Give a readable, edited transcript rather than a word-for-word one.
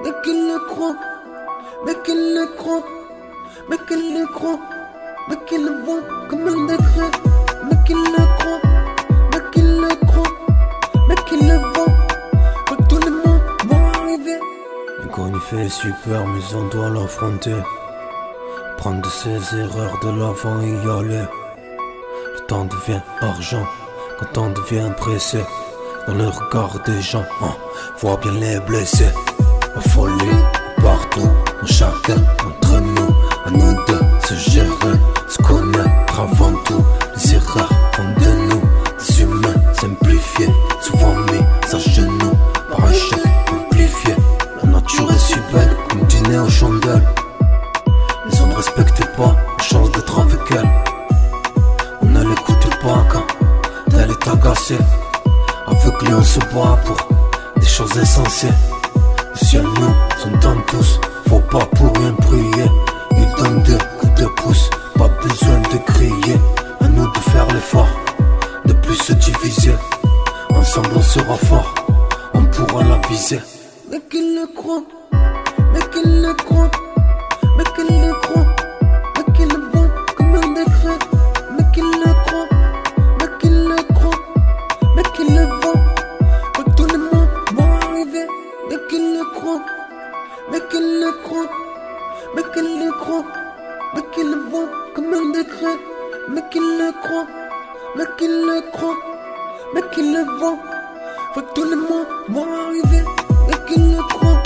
mais qu'il le croit, mais qu'il le croit, mais qu'il le croit, mais qu'il le voit comme un décret, mais qu'il le croit, mais qu'il le croit, mais qu'il le voit, que tout le monde va arriver. Quand il fait super, mais on doit l'affronter. Prendre de ses erreurs de l'avant et y aller. Le temps devient argent quand on devient pressé. Dans le regard des gens, voit bien les blessés. La folie partout, en chacun entre nous. À nous de se gérer, se connaître avant tout. Les erreurs font de nous des humains simplifiés, souvent mis à genoux par échec amplifié. La nature est si belle comme dîner aux chandelles. Mais on ne respecte pas la chance d'être avec elle. On ne l'écoute pas quand elle est agacée. Aveuglé on se bat pour des choses essentielles. Le ciel nous entend tous, faut pas pour rien prier. Il donne deux coups de pouce, pas besoin de crier. À nous de faire l'effort, de plus se diviser. Ensemble on sera fort, on pourra la viser. Mais qu'il le croit, mais qu'il le croit, mais qu'il le croit, mais qu'il le voit comme un décret, mais qu'il le croit, mais qu'il le croit, mais qu'il le voit, que tout le monde va arriver. Mais qu'il le croit, mais qu'il le croit, mais qu'il le croit, mais qu'il le voit comme un décret, mais qu'il le croit, mais qu'il le croit, mais qu'il le voit, que tout le monde va arriver. Mais qu'il le croit.